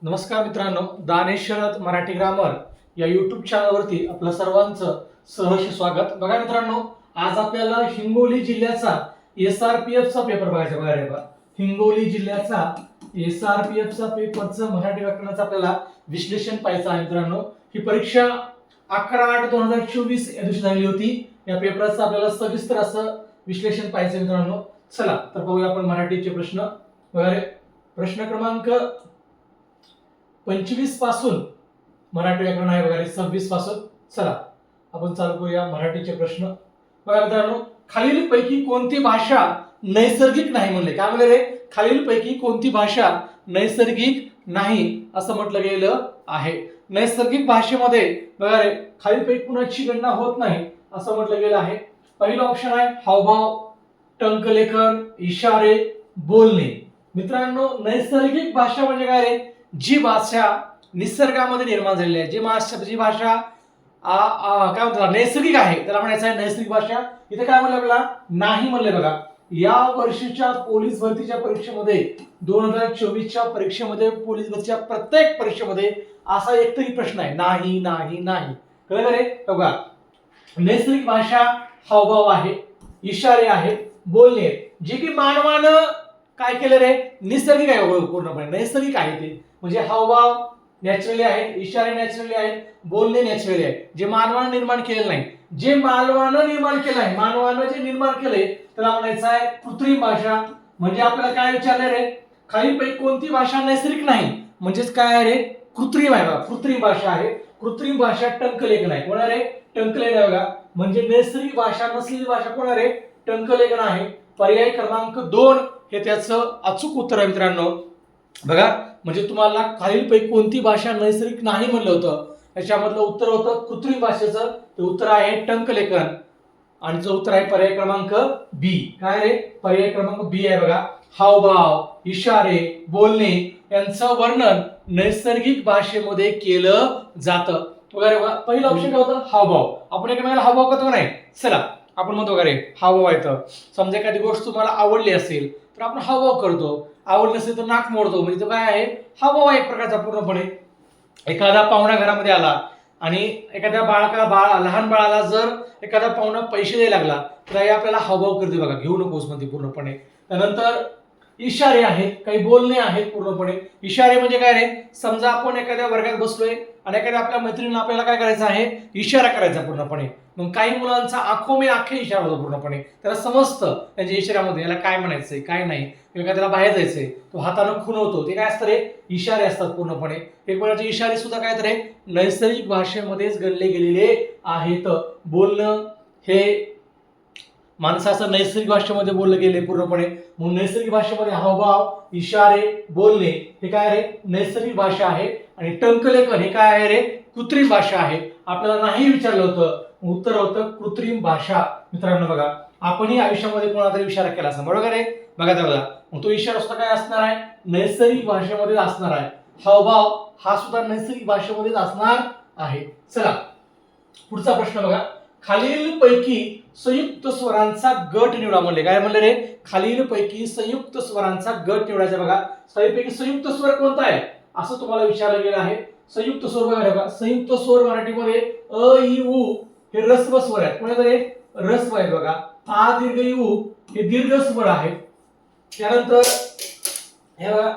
नमस्कार मित्रांनो, दानेश शरद मराठी ग्रामर या युट्यूब चॅनलवरती आपलं सर्वांचं सहर्ष स्वागत. बघा मित्रांनो, आज आपल्याला हिंगोली जिल्ह्याचा SRPF पेपर बघायचा बघा. हिंगोली जिल्ह्याचा SRPF पेपरचं मराठी व्याकरणाचं आपल्याला विश्लेषण पाहायचं आहे मित्रांनो. ही परीक्षा 11/8/2024 या दिवशी झालेली होती. या पेपरचं आपल्याला सविस्तर असं विश्लेषण पाहायचं मित्रांनो. चला तर बघूया आपण मराठीचे प्रश्न वगैरे. प्रश्न क्रमांक 25 पासून मराठी व्याकरण आहे वगैरे 26 पासून. चला आपण चालू करूया मराठीचे प्रश्न. बघा मित्रांनो, खालील पैकी कोणती भाषा नैसर्गिक नाही म्हणले. काय म्हणले रे? खालील पैकी कोणती भाषा नैसर्गिक नाही असं म्हटलं गेलं आहे. नैसर्गिक भाषेमध्ये बघा रे, खालील पैकी कुणाची गणना होत नाही असं म्हटलं गेलं आहे. पहिला ऑप्शन आहे हावभाव, टंकलेखन, इशारे, बोलणे. मित्रांनो, नैसर्गिक भाषा म्हणजे काय रे? जी भाषा निसर्गामध्ये निर्माण झालेली आहे, जी भाषा काय म्हणतात नैसर्गिक आहे त्याला म्हणायचं आहे नैसर्गिक भाषा. इथे काय म्हणलं आपल्याला? नाही म्हणले. बघा, या वर्षीच्या पोलीस भरतीच्या परीक्षेमध्ये 2024च्या परीक्षेमध्ये पोलीस भरतीच्या प्रत्येक परीक्षेमध्ये असा एकतरी प्रश्न आहे नाही नाही नाही. कळलं रे? बघा, नैसर्गिक भाषा हावभाव आहे, इशारे आहे, बोलणे, जे की मानवानं काय केलं रे? निसर्गिक आहे, पूर्णपणे नैसर्गिक आहे ते. म्हणजे हावभाव नॅचरली आहे, इशारे नॅचरली आहेत, बोलणे नॅचरली आहे, जे मानवानं निर्माण केलेलं नाही. जे मानवानं निर्माण केलं आहे, मानवानं जे निर्माण केलंय त्याला म्हणायचं आहे कृत्रिम भाषा. म्हणजे आपल्याला काय विचारलंय रे? खालीलपैकी कोणती भाषा नैसर्गिक नाही म्हणजेच काय आहे रे? कृत्रिम आहे. बघा, कृत्रिम भाषा आहे. कृत्रिम भाषा टंकलेखन आहे. कोण आहे? टंकलेखन आहे. बघा, म्हणजे नैसर्गिक भाषा नसलेली भाषा कोण आहे? टंकलेखन आहे. पर्याय क्रमांक 2 हे त्याचं अचूक उत्तर आहे मित्रांनो. बघा, म्हणजे तुम्हाला खालीलपैकी कोणती भाषा नैसर्गिक नाही म्हणलं होतं, याच्यामधलं उत्तर होतं कृत्रिम भाषेचं. ते उत्तर आहे टंकलेखन. आणि जो उत्तर आहे पर्याय क्रमांक बी. काय रे? पर्याय क्रमांक बी आहे. बघा, हावभाव, इशारे, बोलणे यांचं वर्णन नैसर्गिक भाषेमध्ये केलं जातं वगैरे. पहिलं ऑप्शन काय होतं? हावभाव. आपण एकमेकाला हावभाव करतो नाही. चला आपण म्हणतो वगैरे हावभाव येतं. समजा एखादी गोष्ट तुम्हाला आवडली असेल तर आपण हावभाव करतो, आवडलं नसेल तर नाक मोडतो. म्हणजे तो काय आहे? हावभाव आहे एक प्रकारचा पूर्णपणे. एखादा पाहुणा घरामध्ये आला आणि एखाद्या लहान बाळाला जर एखादा पाहुणा पैसे द्यायला लागला तर आपल्याला हावभाव करते. बघा, घेऊ नकोस म्हणते पूर्णपणे. त्यानंतर इशारे आहेत, काही बोलणे आहेत पूर्णपणे. इशारे म्हणजे काय रे? समजा आपण एखाद्या वर्गात बसलोय आणि एखाद्या आपल्या मैत्रिणीला आपल्याला काय करायचं आहे? इशारा करायचा पूर्णपणे. मग काही मुलांचा आखो में आखे इशारा होतो पूर्णपणे. त्याला समजतं त्यांच्या इशाऱ्यामध्ये याला काय म्हणायचंय काय नाही. किंवा त्याला बाहेर जायचंय, तो हातानं खुणवतो, ते काय असतं रे? इशारे असतात पूर्णपणे. एक प्रकारचे इशारे सुद्धा काय रे? नैसर्गिक भाषेमध्येच गणले गेलेले आहेत. बोलणं हे माणसाचं नैसर्गिक भाषेमध्ये बोललं गेले पूर्णपणे. म्हणून नैसर्गिक भाषेमध्ये हावभाव, इशारे, बोलणे हे काय रे? नैसर्गिक भाषा आहे. आणि टंकलेखन हे काय आहे रे? कृत्रिम भाषा आहे. आपल्याला नाही विचारलं होतं, उत्तर होतं कृत्रिम भाषा. मित्रांनो बघा, आपणही आयुष्यामध्ये कोणाला तरी इशारा केला असं, बरोबर आहे? बघा बघा, मग तो इशारा सुद्धा काय असणार आहे? नैसर्गिक भाषेमध्ये असणार आहे. हावभाव हा सुद्धा नैसर्गिक भाषेमध्येच असणार आहे. चला पुढचा प्रश्न बघा. खालील पैकी संयुक्त स्वरांचा गट निवडा म्हणले. काय म्हणले रे? खालील पैकी संयुक्त स्वरांचा गट निवडायचा. बघा, खालीलपैकी संयुक्त स्वर कोणता आहे असं तुम्हाला विचारलं गेलं आहे. संयुक्त स्वर बघा, संयुक्त स्वर मराठीमध्ये अ, इ, उ हे रस्व स्वर आहेत. कोणाकडे? रस्व आहेत. बघा, आ दीर्घ इ, उ हे दीर्घ स्वर आहेत. त्यानंतर हे बघा,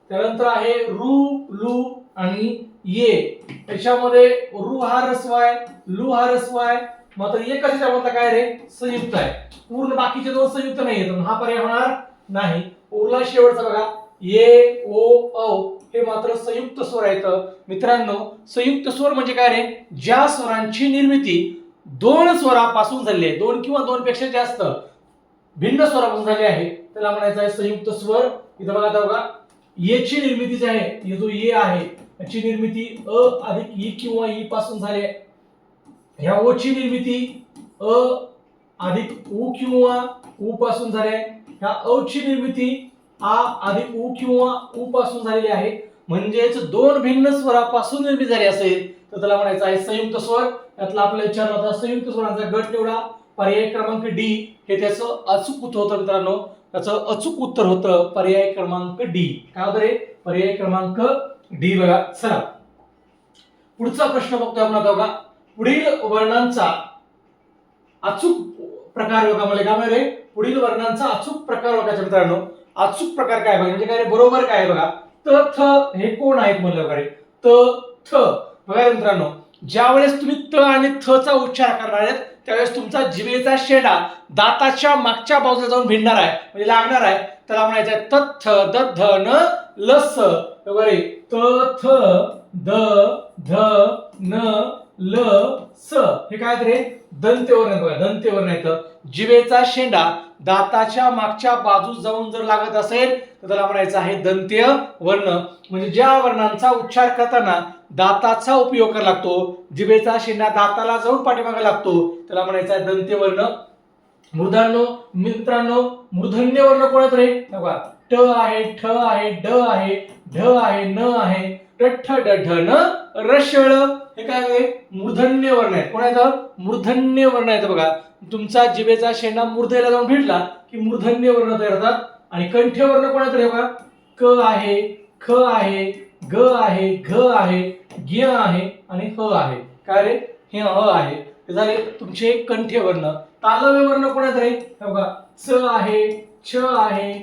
त्यानंतर आहे रु, लु आणि ये. त्याच्यामध्ये रु हा रस्व आहे, लु हा रस्व आहे, मात्र एकच याच्यामधला काय रे? संयुक्त आहे. पूर्ण बाकीचे दोन संयुक्त नाही आहेत, हा पर्याय होणार नाही. उरला शेवटचा बघा, ये, ओ, औ हे मात्र संयुक्त स्वर आहेत. मित्रांनो, संयुक्त स्वर म्हणजे काय रे? ज्या स्वरांची निर्मिती दोन स्वरापासून झाली आहे, दोन किंवा दोन पेक्षा जास्त भिन्न स्वरापासून झाली आहे, त्याला म्हणायचं आहे संयुक्त स्वर. इथं बघा, आता बघा, येची निर्मिती जी आहे, ये जो ये आहे याची निर्मिती अ अधिक ई किंवा ई पासून झाली आहे. ह्या ओ ची निर्मिती अ अधिक उ किंवा उ पासून झाली आहे. ह्या औ ची निर्मिती आ अधिक उ किंवा उ पासून झालेली आहे. म्हणजेच दोन भिन्न स्वरापासून निर्मिती झाली असेल तर त्याला म्हणायचं आहे संयुक्त स्वर. यातला आपल्याला विचारला होता संयुक्त स्वरांचा गट निवडा. पर्याय क्रमांक डी हे त्याचं अचूक उत्तर होतं मित्रांनो. त्याचं अचूक उत्तर होतं पर्याय क्रमांक डी. काय होतं रे? पर्याय क्रमांक डी. बघा चला पुढचा प्रश्न बघतोय आपण आता. बघा पुढील वर्णांचा अचूक प्रकार बघा. काय रे? पुढील वर्णांचा अचूक प्रकार बघायचा मित्रांनो. अचूक प्रकार काय बघा म्हणजे काय बरोबर काय बघा. त थ हे कोण आहेत म्हणलं बघा रे? त थ बघा मित्रांनो, ज्या वेळेस तुम्ही त आणि थ चा उच्चार करणार आहेत त्यावेळेस तुमचा जिभेचा शेंडा दाताच्या मागच्या बाजूला जाऊन भिडणार आहे म्हणजे लागणार आहे. त्याला म्हणायचं आहे तथ द ध न लस. बरोबर त थ द ध न ल स हे काय रे? दंत्यवर्ण बघा. दंत्यवर्ण येतं. जिभेचा शेंडा दाताच्या मागच्या बाजूस जाऊन जर लागत असेल तर त्याला म्हणायचं आहे दंत्य वर्ण. म्हणजे ज्या वर्णांचा उच्चार करताना दाताचा उपयोग करावा लागतो, जिभेचा शेंडा दाताला जाऊन पाठीमागे लागतो, त्याला म्हणायचं आहे दंत्य वर्ण. मित्रांनो मूर्धन्य वर्ण कोणत रे? बघा ट आहे, ठ आहे, ड आहे, ढ आहे, न आहे, ठ ड ढ न रशळ हे काय आहे? मूर्धन्य वर्ण आहेत. कोण आहेत? मूर्धन्य वर्ण आहेत. बघा तुमचा जिभेचा शेंडा मूर्धेला जाऊन भिडला की मूर्धन्य वर्ण तयार होतात. आणि कंठ्य वर्ण कोण आहेत? बघा क आहे, ख आहे, ग आहे, घ आहे, ग आहे आणि ह आहे. काय रे? हे ह आहे. हे झाले तुमचे कंठ्य वर्ण. तालव्य वर्ण कोण आहेत रे? बघा च आहे, छ आहे,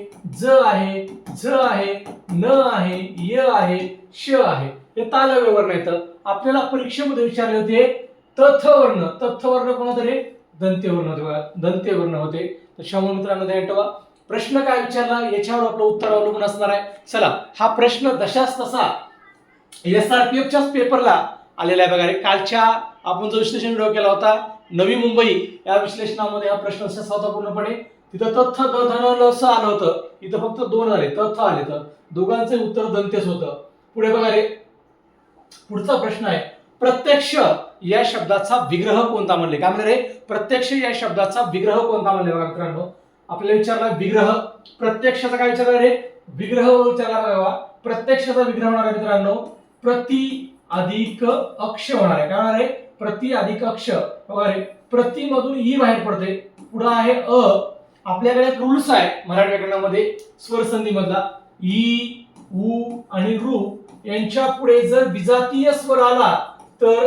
ज आहे, झ आहे, न आहे, य आहे, श आहे. हे तालव्य वर्ण आहेत. आपल्याला परीक्षेमध्ये विचारले होते तथ वर्ण. तथ वर्ण कोण होते रे? दंत्य वर्ण होते. बघा दंत्य वर्ण होते. त्याच्यामुळे मित्रांनो ध्यान ठेवा प्रश्न काय विचारला याच्यावर आपलं उत्तर अवलंबून असणार आहे. चला हा प्रश्न जशाच तसा SRPF च्याच पेपरला आलेला आहे. बघा रे कालच्या आपण जो विश्लेषण व्हिडिओ केला होता नवी मुंबई या विश्लेषणामध्ये हा प्रश्न असा होता पूर्णपणे. तिथं तथ द ध न ल स आलं होतं. इथं फक्त दोन आले तथ आले. तर दोघांचे उत्तर दंत्यच होतं. पुढे बघा रे पुढचा प्रश्न आहे प्रत्यक्ष या शब्दाचा विग्रह कोणता म्हणले? काय म्हणले रे? प्रत्यक्ष या शब्दाचा विग्रह कोणता म्हणले? बघा मित्रांनो आपल्याला विचारला विग्रह. प्रत्यक्षाचा काय विचारला रे? विग्रह विचारला. बघा प्रत्यक्षाचा विग्रह होणार आहे मित्रांनो प्रति अधिक अक्ष होणार आहे. काय होणार आहे? प्रति अधिक अक्ष. बघा रे प्रति मधून ई बाहेर पडते. पुढे आहे अ. आपल्याकडे एक रूल्स आहे मराठी व्याकरणामध्ये स्वर संधी मधला ई, उ आणि रू यांच्या पुढे जर विजातीय स्वर आला तर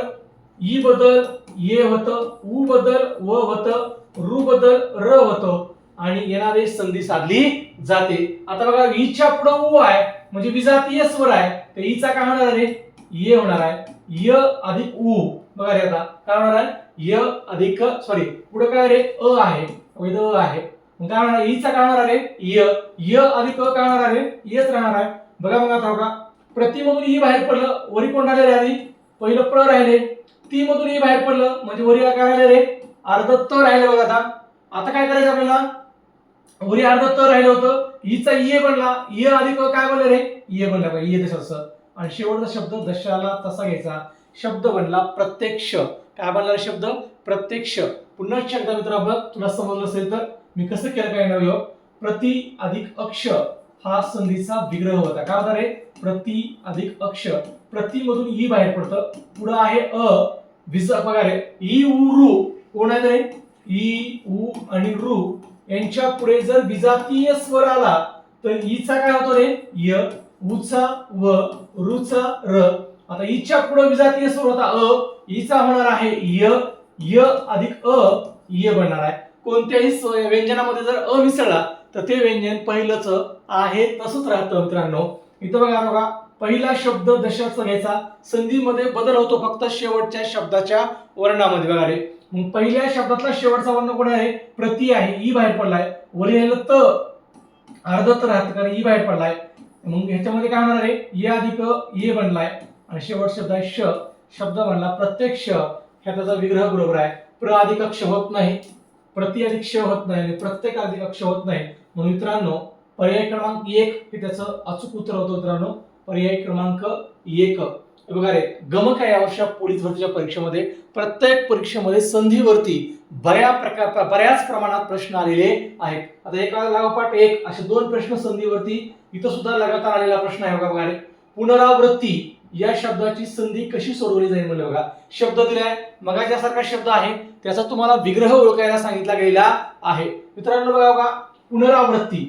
ई बदल ये होतं, उ बदल व होतं, रू बदल र होतं आणि येणारे संधी साधली जाते. आता बघा ईच्या पुढे उ आहे म्हणजे विजातीय स्वर आहे. तर ईचा काय होणार आहे? ये होणार आहे. य अधिक उ. बघा रे आता काय होणार आहे? य अधिक पुढे काय रे? अ आहे. अ आहे. काय होणार? ईचा काय होणार आहे? य. य अधिक अ काय होणार आहे? यच राहणार आहे. बघा मग आता बघा प्रतिमधून ई बाहेर पडलं वरी कोण राहिले? आधी पहिलं प्र राहिले. ती मधून ई बाहेर पडलं म्हणजे वरी काय राहिले रे? अर्ध त राहिले. बघा आता काय करायचं आपल्याला? वरी अर्ध त राहिलं होतं. ईचा ये बनला. य अधिक काय बनलं रे? ये बनला. बघा ये तसं. आणि शेवटचा शब्द दशाला तसा घ्यायचा. शब्द बनला प्रत्यक्ष. काय बनला शब्द? प्रत्यक्ष. पुन्हा एकदा मित्र बघ तुला समजलं असेल तर मी कसं केलं काय नाव प्रति अधिक अक्ष हा संधीचा विग्रह होता. काय होता रे? प्रति अधिक अक्ष. प्रति मधून ई बाहेर पडतं. पुढे आहे अ. विजा बघा रे ई उ रू कोण आहे रे? ई उ आणि रू यांच्या पुढे जर विजातीय स्वर आला तर ईचा काय होतो रे? य, उचा व, रूचा र. आता ईच्या पुढे विजातीय स्वर होता अ. ईचा होणार आहे य. य अधिक अ य बनणार आहे. कोणत्याही व्यंजनामध्ये जर अ मिसळला तर ते व्यंजन पहिलंच आहे तसंच राहतं मित्रांनो. इथं बघा पहिला शब्द दशाचा घ्यायचा. संधीमध्ये बदल होतो फक्त शेवटच्या शब्दाच्या वर्णामध्ये. बघा रे मग पहिल्या शब्दातला शेवटचा वर्ण कोण आहे? प्रति आहे. ई बाहेर पडलाय. वरी राहिलं त अर्ध तर राहतं कारण ई बाहेर पडलाय. मग ह्याच्यामध्ये काय होणार आहे? य अधिक ये बनलाय आणि शेवट शब्द आहे श. शब्द बनला प्रत्यक्ष. ह्या त्याचा विग्रह बरोबर आहे. प्र अधिक अक्ष होत नाही, प्रति अधिक श होत नाही आणि प्रत्येक अधिक अक्ष होत नाही. म्हणून मित्रांनो पर्याय क्रमांक 1 हे त्याचं अचूक उत्तर होतं मित्रांनो. पर्याय क्रमांक 1. बघा रे गमक आहे यावर्षी पोलीस भरतीच्या परीक्षेमध्ये प्रत्येक परीक्षेमध्ये संधीवरती बऱ्याच प्रमाणात प्रश्न आलेले आहेत. आता एका लागोपाठ एक असे 2 प्रश्न संधीवरती. इथं सुद्धा लगातार आलेला प्रश्न आहे. बघा रे पुनरावृत्ती या शब्दाची संधी कशी सोडवली जाईल म्हणलं बघा. शब्द दिलाय, मगाच्यासारखा शब्द आहे, त्याचा तुम्हाला विग्रह ओळखायला सांगितला गेला आहे. मित्रांनो बघा, पुनरावृत्ती.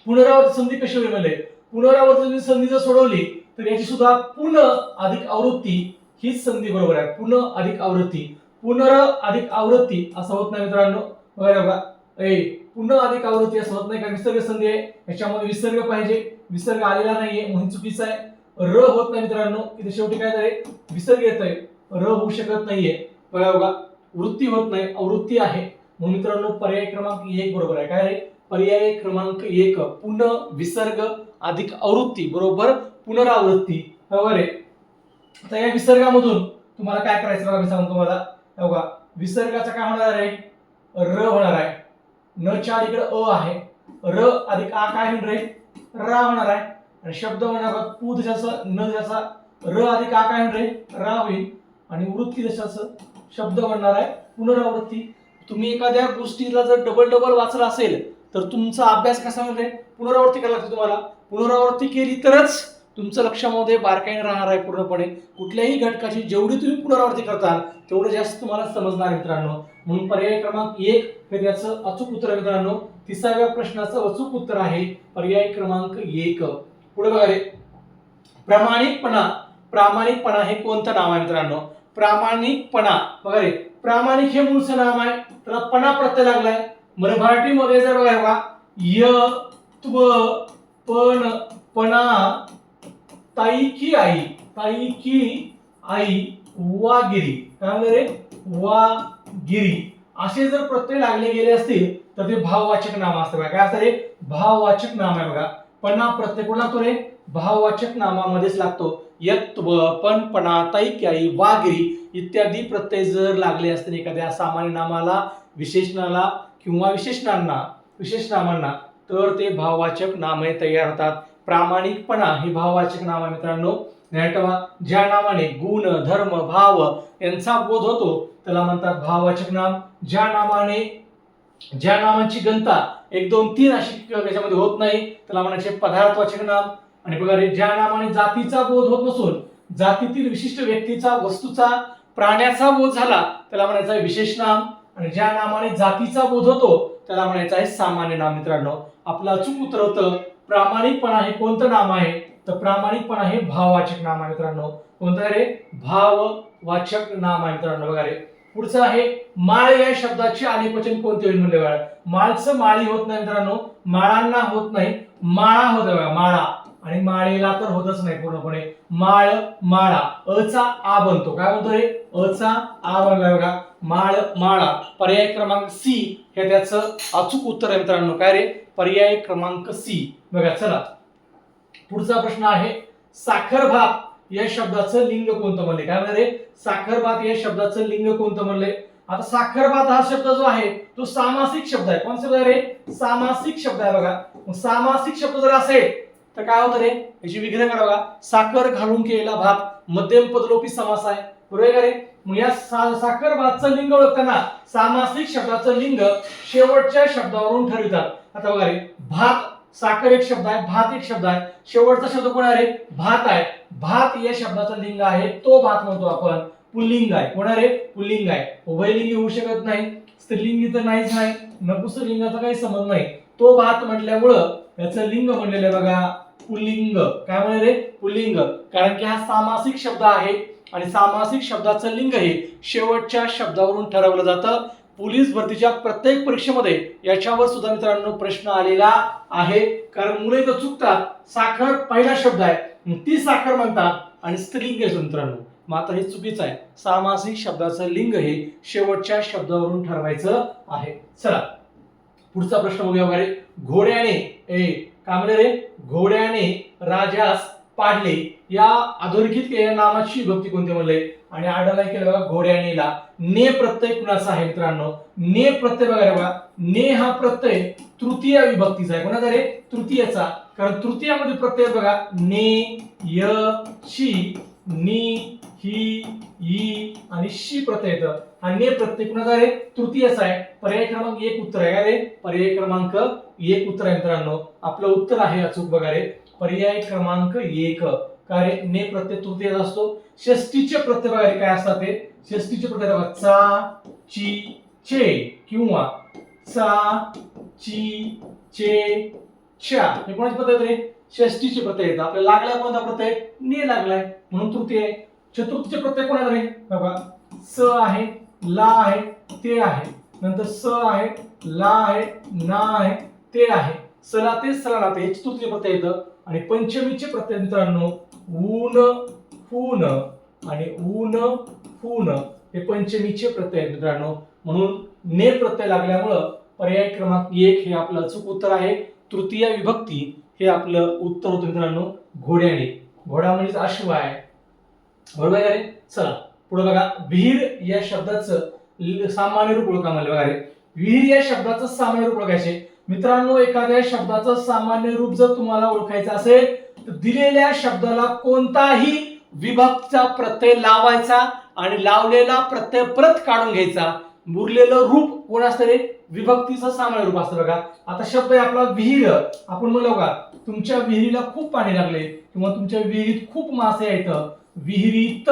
पुनरावृत्ती संधी कशी होईल म्हणले. पुनरावृत्ती संधी जर सोडवली तर याची सुद्धा पुन अधिक आवृत्ती हीच संधी बरोबर आहे. पुन अधिक आवृत्ती, पुनर अधिक आवृत्ती असं होत नाही मित्रांनो. बघा पुन्हा अधिक आवृत्ती असं होत नाही का. विसर्ग संधी आहे, याच्यामध्ये विसर्ग पाहिजे, विसर्ग आलेला नाहीये म्हणून चुकीचं आहे. र होत नाही मित्रांनो, इथे शेवटी काय झाले विसर्ग येत आहे, र होऊ शकत नाहीये. बघा वृत्ती होत नाही, आवृत्ती आहे म्हणून मित्रांनो पर्याय क्रमांक 1 बरोबर आहे. काय रे पर्याय क्रमांक 1 पुन विसर्ग अधिक आवृत्ती बरोबर पुनरावृत्ती बरोबर आहे. आता या विसर्गामधून तुम्हाला काय करायचं बघा, मी सांगतो तुम्हाला. बघा विसर्गाचा काय होणार आहे, र होणार आहे. न च्या इकडे अ आहे, र अधिक आ काय होणार आहे, रा होणार आहे. आणि शब्द म्हणा पू जशाचं न जसा र अधिक आ काय होणार आहे, रा होईल. आणि वृत्ती जशाचं शब्द बनणार आहे पुनरावृत्ती. तुम्ही एखाद्या गोष्टीला जर डबल डबल वाचला असेल तर तुमचा अभ्यास कसा होईल, पुनरावृत्ती करायला लागते तुम्हाला. पुनरावृत्ती केली तरच तुमचं लक्षामध्ये बारकाईने राहणार आहे पूर्णपणे. कुठल्याही घटकाची जेवढी तुम्ही पुनरावृत्ती करताल तेवढं जास्त तुम्हाला समजणार मित्रांनो. म्हणून पर्याय क्रमांक 1 हे त्याचं अचूक उत्तर आहे मित्रांनो. 30व्या प्रश्नाचं अचूक उत्तर आहे पर्याय क्रमांक 1. पुढे बघा रे, प्रामाणिकपणा. प्रामाणिकपणा हे कोणतं नाव आहे मित्रांनो. प्रामाणिकपणा बघा रे, प्रामाणिक हे मूळचं नाव आहे, त्याला पणा प्रत्यय लागलाय. मराठीमध्ये जर बघा य त्व पण पणा ताई की आई, ताई की आई वागिरी. काय म्हणलं रे वागिरी असे जर प्रत्यय लागले गेले असतील तर ते भाववाचक नाम असतं. काय असतं रे भाववाचक नाम आहे बघा. पणा प्रत्यय कोण लागतो रे भाववाचक नामामध्येच लागतो. यत्व पण पणा ताई की आई वागिरी इत्यादी प्रत्यय जर लागले असतील एखाद्या सामान्य नामाला, विशेषणाला किंवा विशेषनामांना तर ते भाववाचक नामे तयार होतात. प्रामाणिकपणा हे भाववाचक नाम आहे मित्रांनो. ज्या नामाने गुण धर्म भाव यांचा बोध होतो त्याला म्हणतात भाववाचक नाम. ज्या नामांची गणता 1 2 3 अशी त्याच्यामध्ये होत नाही त्याला म्हणायचे पदार्थवाचक नाम. आणि बघा रे, ज्या नामाने जातीचा बोध होत नसून जातीतील विशिष्ट व्यक्तीचा, वस्तूचा, प्राण्याचा बोध झाला त्याला म्हणायचं आहे विशेष नाम. आणि ज्या नामाने जातीचा बोध होतो त्याला म्हणायचं आहे सामान्य नाम. मित्रांनो आपलं अचूक उत्तर होतं प्रामाणिकपणा हे कोणतं नाम आहे, तर प्रामाणिकपणा हे भाववाचक नाम आहे मित्रांनो. कोणतं आहे रे भाववाचक नाम आहे मित्रांनो. बघा रे, पुढचं आहे माळ. या शब्दाचे अनेकवचन कोणते होईल म्हणजे बघा, माळचं माळी होत नाही मित्रांनो, माळांना होत नाही, माळा होत बघा, माळा. आणि माळेला तर होतच नाही पूर्णपणे. माळ माळा अचा आ बनतो. काय बनतो रे अचा आ बनला बघा, माळ माळा. पर्याय क्रमांक सी हे त्याचं अचूक उत्तर आहे मित्रांनो. काय रे पर्याय क्रमांक सी. बघा चला पुढचा प्रश्न आहे साखर भात या शब्दाचं लिंग कोणतं म्हणले. काय म्हणले रे साखर भात या शब्दाचं लिंग कोणतं म्हणले. आता साखर भात हा शब्द जो आहे तो सामासिक शब्द आहे. कोण शब्द आहे रे सामासिक शब्द आहे बघा. सामासिक शब्द जर असेल तर काय होतं रे याची विग्रह करा बघा. साखर घालून केलेला भात मध्यम पदलोपी समास आहे बरोबर का रे. मग या साखर भातचं लिंग ओळखताना सामासिक शब्दाचं लिंग शेवटच्या शब्दावरून ठरवितात. आता बघा रे भात, साखर एक शब्द आहे, भात एक शब्द आहे, शेवटचा शब्द कोण आहे रे भात आहे. भात या शब्दाचा लिंग आहे तो भात म्हणतो आपण. पुल्लिंग आहे. कोण आहे रे पुल्लिंग आहे. उभयलिंगी होऊ शकत नाही, स्त्रीलिंगी तर नाहीच नाही, नपुंसकलिंगाचा काही संबंध नाही. तो भात म्हटल्यामुळं याचं लिंग म्हणलेलं आहे बघा पुल्लिंग. काय म्हणे रे पुल्लिंग. कारण की हा सामासिक शब्द आहे आणि सामासिक शब्दाचं लिंग हे शेवटच्या शब्दावरून ठरवलं जातं. पोलीस भरतीच्या प्रत्येक परीक्षेमध्ये याच्यावर सुद्धा मित्रांनो प्रश्न आलेला आहे. कारण मुले तर चुकतात, साखर पहिला शब्द आहे ती साखर म्हणतात आणि स्त्रीलिंग आहे मित्रांनो. मात्र हे चुकीचं आहे. सामासिक शब्दाचं लिंग हे शेवटच्या शब्दावरून ठरवायचं आहे. चला पुढचा प्रश्न बघूया वगैरे. घोड्याने काय म्हणे रे घोड्याने राजास पाडले या अधोरेखित केलेल्या नामाची विभक्ती कोणती म्हणले. आणि आडला केलं बघा घोड्यानेला. ने प्रत्यय कुणाचा आहे मित्रांनो. ने प्रत्यय बघा, ने हा प्रत्यय तृतीय विभक्तीचा आहे. कोणाचा रे तृतीयचा. कारण तृतीयामध्ये प्रत्यय बघा ने य शी नी ही ई आणि शी प्रत्यय येतं. हा ने प्रत्यय कुणाचा रे तृतीयचा आहे. पर्याय क्रमांक 1 उत्तर आहे. रे पर्याय क्रमांक 1 उत्तर आहे मित्रांनो. आपलं उत्तर आहे अचूक बघा रे पर्याय क्रमांक 1. काय ने प्रत्यय तृतीयेत असतो. षष्टीचे प्रत्यय बघा काय असतात ते षष्टीचे प्रत्यय बघा चा ची चे किंवा चा ची चे च्या हे कोणाचे प्रत्यय रे षष्टीचे प्रत्यय आहेत. आपल्याला लागलाय कोणता प्रत्यय ने लागलाय म्हणून तृतीय आहे. चतुर्थीचे प्रत्यय कोणाचे रे बघा स आहे ला आहे ते आहे नंतर स आहे ला आहे ना आहे ते आहे सला ते सला ना ते हे चतुर्थीचे प्रत्यय येतं. आणि पंचमीचे प्रत्यय मित्रांनो ऊन फून आणि ऊन फून हे पंचमीचे प्रत्यय आहेत मित्रांनो. म्हणून ने प्रत्यय लागल्यामुळं पर्याय क्रमांक 1 हे आपलं अचूक उत्तर आहे. तृतीय विभक्ती हे आपलं उत्तर होतं मित्रांनो घोड्याने. घोडा म्हणजे अश्व आहे बरोबर आहे. चला पुढे बघा विहीर या शब्दाचं सामान्य रूप ओळखा म्हणलं बघा रे. विहीर या शब्दाचं सामान्य रूप ओळखायचे मित्रांनो. एखाद्या शब्दाचं सामान्य रूप जर तुम्हाला ओळखायचं असेल तर दिलेल्या शब्दाला कोणताही विभक्तीचा प्रत्यय लावायचा आणि लावलेला प्रत्यय परत काढून घ्यायचा. उरलेलं रूप कोण असतं रे विभक्तीचं सामान्य रूप असतं बघा. आता शब्द आहे आपला विहीर. आपण म्हणलो का तुमच्या विहिरीला खूप पाणी लागले किंवा तुमच्या विहिरीत खूप मासे आहेत विहिरीत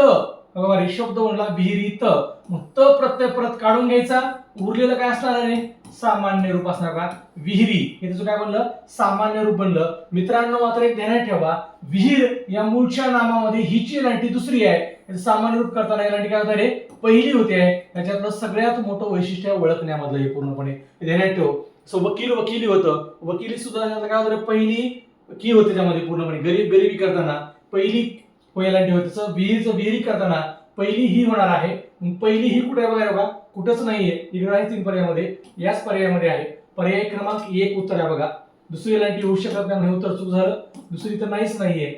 बघा रे शब्द म्हणला विहिरीत मग त प्रत्यय परत काढून घ्यायचा. उरलेलं काय असणार आहे सामान्य रूप असणार का विहिरी हे त्याचं काय बनलं सामान्य रूप बनलं. मित्रांनो मात्र एक ध्यानात ठेवा विहीर या मूळच्या नामामध्ये हिची लांटी दुसरी आहे. सामान्य रूप करताना या लांटी काय होत रे पहिली होते आहे. त्याच्यातलं सगळ्यात मोठं वैशिष्ट्य ओळखण्यामधलं हे पूर्णपणे ध्यानात ठेव. सो वकील वकिली होतं वकिली सुद्धा काय होतं पहिली की होते त्यामध्ये पूर्णपणे गरिबी करताना पहिली लांटी होते. तसं विहिरी करताना पहिली ही होणार आहे. पहिली ही कुठे बघा बघा कुठंच नाहीये इकडे आहे 3 पर्यायामध्ये याच पर्यायामध्ये आहे. पर्याय क्रमांक 1 उत्तर आहे बघा. दुसरी लांटी होऊ शकत नाही उत्तर चूक झालं. दुसरी तर नाहीच नाहीये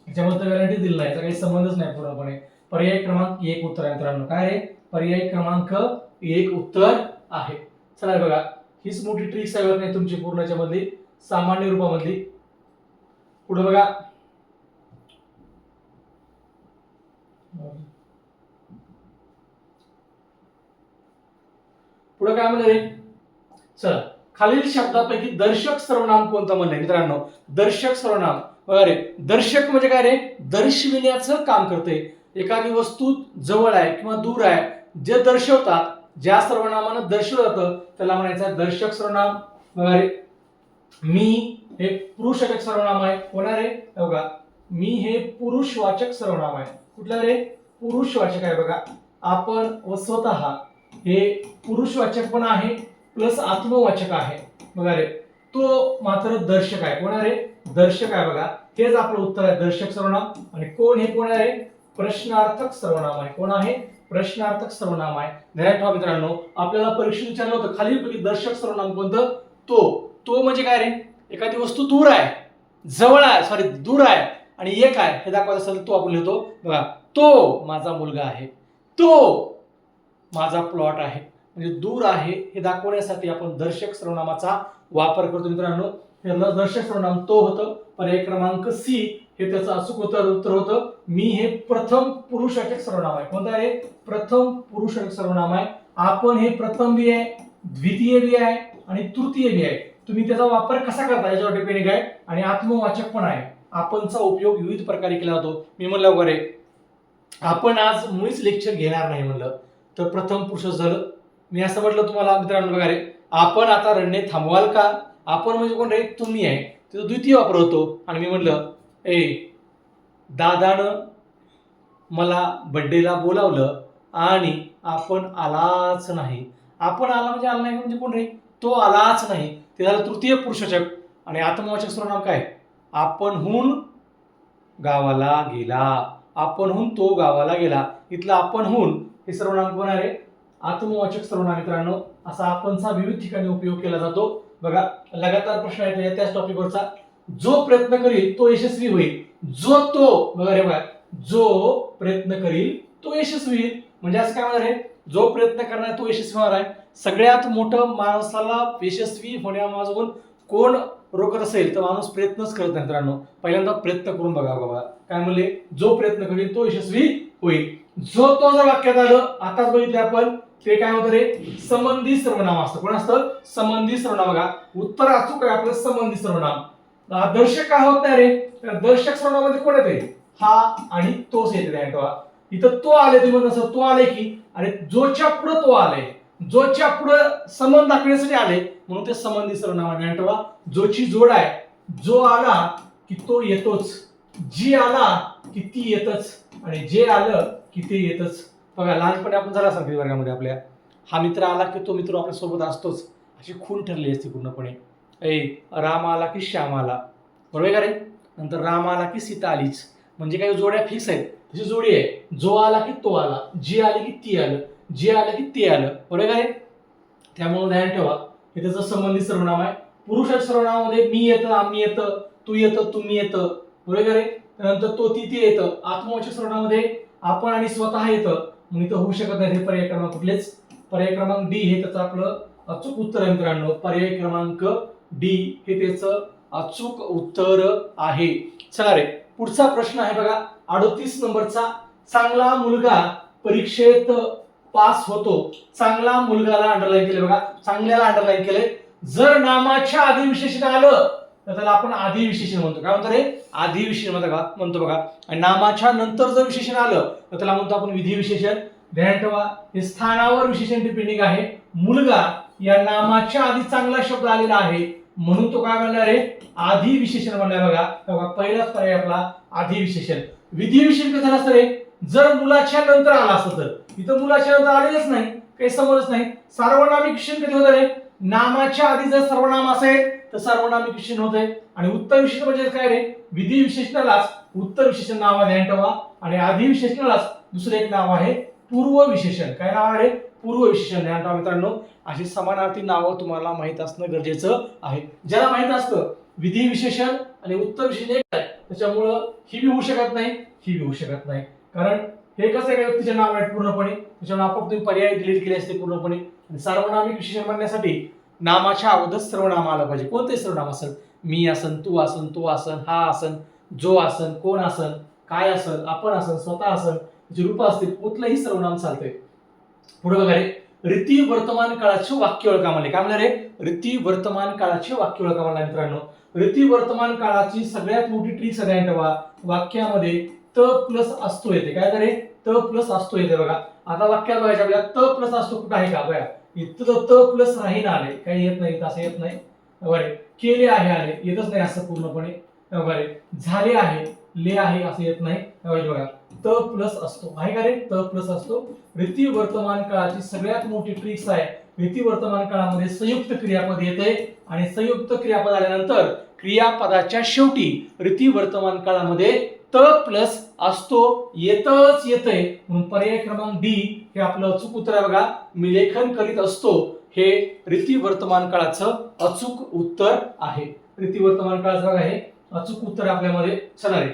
त्याच्यामध्ये गॅरंटी दिली नाही काही संबंधच नाही पूर्णपणे. पर्याय क्रमांक 1 उत्तर आहे मित्रांनो. काय रे पर्याय क्रमांक 1 उत्तर आहे. चला बघा हीच मोठी ट्रिक्स आहे नाही तुमची पूर्णच्या मधली सामान्य रूपामधली. पुढे बघा पुढे काय म्हणलं रे चला खालील शब्दापैकी दर्शक सर्वनाम कोणतं म्हणलंय मित्रांनो. दर्शक सर्वनाम बघा रे दर्शक म्हणजे काय रे दर्शविण्याचं काम करते. एखादी वस्तू जवळ आहे किंवा दूर आहे जे दर्शवतात ज्या सर्वनामानं दर्शवलं जातं त्याला म्हणायचं दर्शक सर्वनाम. बघा रे मी हे पुरुषवाचक सर्वनाम आहे. कोणा रे बघा मी हे पुरुषवाचक सर्वनाम आहे. कुठला रे पुरुषवाचक आहे बघा. आपण व स्वतः हे पुरुषवाचक पण आहे प्लस आत्मवाचक आहे बघा रे. तो मात्र दर्शक आहे. कोण रे दर्शक आहे बघा. हेच आपलं उत्तर आहे दर्शक सर्वनाम. आणि कोण हे कोण आहे प्रश्नार्थक सर्वनाम आहे. कोण आहे प्रश्नार्थक सर्वनाम आहे. ध्यानात ठेवा मित्रांनो आपल्याला परीक्षेत विचारलं होतं खालीलपैकी दर्शक सर्वनाम कोणतं तो म्हणजे काय रे एखादी वस्तू दूर आहे जवळ आहे दूर आहे आणि एक आहे हे दाखवायचं असेल तो आपण लिहितो बघा. तो माझा मुलगा आहे तो माझा प्लॉट आहे म्हणजे दूर आहे हे दाखवण्यासाठी आपण दर्शक सर्वनामाचा वापर करतो मित्रांनो. दर्शक सर्वनाम तो होतं. पर्याय क्रमांक सी हे त्याचं अचूक उत्तर होतं. मी हे प्रथम पुरुषवाचक सर्वनाम आहे. कोणतं आहे प्रथम पुरुषवाचक सर्वनाम आहे. आपण हे प्रथम बी आहे द्वितीय बी आहे आणि तृतीय बी आहे. तुम्ही त्याचा वापर कसा करता याच्यावर डिपेंडिंग आहे. आणि आत्मवाचक पण आहे. आपणचा उपयोग विविध प्रकारे केला जातो. मी म्हणलं वगैरे आपण आज मुळीच लेक्चर घेणार नाही म्हणलं तर प्रथम पुरुष झालं. मी असं म्हटलं तुम्हाला मित्रांनो बघा रे आपण आता रडणे थांबवाल का. आपण म्हणजे कोण रे तुम्ही आहे तिथं द्वितीय वापर होतो. आणि मी म्हणलं दादानं मला बर्थडेला बोलावलं आणि आपण आलाच नाही. आपण आला म्हणजे आला नाही म्हणजे कोण रे तो आलाच नाही ते झालं तृतीय पुरुषवाचक. आणि आत्मवाचक सर्वनाम काय आपणहून गावाला गेला. आपणहून तो गावाला गेला. इथला आपणहून हे सर्वनाम कोण आहे आत्मवाचक सर्वनाम मित्रांनो. असा आपणचा विविध ठिकाणी उपयोग केला जातो बघा. लगातार प्रश्न येतो त्याच टॉपिकवरचा. जो प्रयत्न करील तो यशस्वी होईल. जो तो बघा रे बघा जो प्रयत्न करील तो यशस्वी होईल म्हणजे असं काय होणार आहे जो प्रयत्न करणार तो यशस्वी होणार आहे. सगळ्यात मोठं माणसाला यशस्वी होण्यामागून कोण रोखत असेल तर माणूस प्रयत्नच करत नाही मित्रांनो. पहिल्यांदा प्रयत्न करून बघा बाबा. काय म्हणले जो प्रयत्न करील तो यशस्वी होईल. जो तो जर वाक्यात आलं आताच बघितले आपण ते काय होतं रे संबंधी सर्वनाम असतं. कोण असतं संबंधी सर्वनाम. बघा उत्तर अचूक आहे आपलं संबंधी सर्वनाम. दर्शक का होत नाही रे? तर दर्शक सर्वनामामध्ये कोण येते? हा आणि तोच येते ध्यान ठेवा. इथं तो आले, तुम्ही म्हणत असाल तो आले की, अरे जोच्या पुढे तो आले, जोच्या पुढे संबंध दाखवण्यासाठी आले म्हणून ते संबंधी सर्वनाम आहे. ध्यान ठेवा, जोची जोड आहे, जो आला की तो येतोच, जी आला की ती येतच, आणि जे आलं की ते येतच. बघा लहानपणी आपण जरा सांगितलं वर्गामध्ये आपल्या, हा मित्र आला की तो मित्र आपल्या सोबत असतोच, अशी खून ठरली असते पूर्णपणे. राम आला की श्याम आला, बरोबर का रे? नंतर राम आला की सीता आलीच, म्हणजे काही जोड्या फिक्स आहेत, तशी जोडी आहे, जो आला की तो आला, जी आली की ती आलं, जे आलं की ते आलं, बरोबर का रे? त्यामुळे ध्यान ठेवा, हे त्याचं संबंधित सर्वनाम आहे. पुरुष सर्वनामामध्ये मी येतं, आम्ही येतं, तू येतं, तुम्ही येतं, बरोबर का रे? त्यानंतर तो ती ते येतं. आत्मवाचक सर्वनामामध्ये आपण आणि स्वतः येतं, म्हणून इथं होऊ शकत नाही. हे पर्याय क्रमांक कुठलेच, पर्याय क्रमांक डी हे त्याचं आपलं अचूक उत्तर आहे मित्रांनो. पर्याय क्रमांक डी हे त्याचं अचूक उत्तर आहे. चला रे, पुढचा प्रश्न आहे बघा 38 नंबरचा. चांगला मुलगा परीक्षेत पास होतो. चांगला मुलगाला अंडरलाईन केले बघा, चांगल्याला अंडरलाईन केले. जर नामाच्या आधी विशेषण आलं तर त्याला आपण आधी विशेषण म्हणतो. काय म्हणतो रे? आधी विशेषण म्हणतो बघा. आणि नामाच्या नंतर जर विशेषण आलं तर त्याला म्हणतो आपण विधी विशेषण. ध्यान ठेवा, हे स्थानावर विशेषण डिपेंडिंग आहे. मुलगा या नामाच्या आधी चांगला शब्द आलेला आहे म्हणून तो काय म्हणणार आहे? आधी विशेषण म्हणलाय बघा. तेव्हा पहिलाच पर्याय आपला आधी विशेषण. विधी विशेषण कसं असतं रे? जर मुलाच्या नंतर आला असतं तर, इथं मुलाच्या नंतर आलेलंच नाही, काही समजच नाही. सार्वनामिक विशेषण कधी होतं रे? नामाच्या आधी जर सर्वनाम असेल तर सार्वनामिक विशेषण होते. आणि उत्तर विशेषण म्हणजे काय रे? विधी विशेषणालाच उत्तर विशेषण नाव आहे, ध्यान ठेवा. आणि आधी विशेषणालाच दुसरे एक नाव आहे पूर्व विशेषण. काय नाव आहे? पूर्व विशेषण. ध्यान ठेवा मित्रांनो, अशी समानार्थी नावं तुम्हाला माहित असणं गरजेचं आहे. ज्याला माहित असतं विधी विशेषण आणि उत्तर विशेषण एक आहे, त्याच्यामुळं ही बी होऊ शकत नाही, ही बी होऊ शकत नाही. कारण हे कसं आहे, व्यक्तीचे नाव आहेत पूर्णपणे, त्याच्यामुळे आपोआप तुम्ही पर्याय डिलीट केले असते पूर्णपणे. आणि सार्वनामिक विशेषण म्हणण्यासाठी नामाच्या अगोदर सर्वनाम आलं पाहिजे. कोणते सर्वनाम असेल? मी असन, तू असन, तो असन, हा असन, जो असन, कोण असन, काय असन, आपण असन, स्वतः असन, जे रूप असतील कुठलंही सर्वनाम चालतंय. पुढे बघा रे, रीती वर्तमान काळाचे वाक्य ओळखा म्हणले. काय म्हणले रे? रीती वर्तमान काळाचे वाक्य ओळखा म्हणला मित्रांनो. रीती वर्तमान काळाची सगळ्यात मोठी ट्रिक सगळ्यांनी ठेवा, वाक्यामध्ये त प्लस असतो येते. काय करे? त प्लस असतो येते बघा. आता वाक्यात बघायचं आपल्याला, त प्लस असतो कुठं आहे का? बघा इथं त प्लस राहीन आले, काही येत नाही, असं येत नाही. बरे केले आहे आले, येतच नाही असं पूर्णपणे. बरे झाले आहे, ले आहे असं येत नाही. बघा त प्लस असतो, आहे का रे? त प्लस असतो. रीती वर्तमान काळाची सगळ्यात मोठी ट्रिक्स आहे, रीती वर्तमान काळामध्ये संयुक्त क्रियापद येते आणि संयुक्त क्रियापद आल्यानंतर क्रियापदाच्या शेवटी रीती वर्तमान काळामध्ये त प्लस असतो, येतच येतंय. म्हणून पर्याय क्रमांक डी हे आपलं अचूक उत्तर आहे बघा. मी लेखन करीत असतो हे रीती वर्तमान काळाचं अचूक उत्तर आहे. रीती वर्तमान काळाचं बघा हे अचूक उत्तर आपल्यामध्ये. चला रे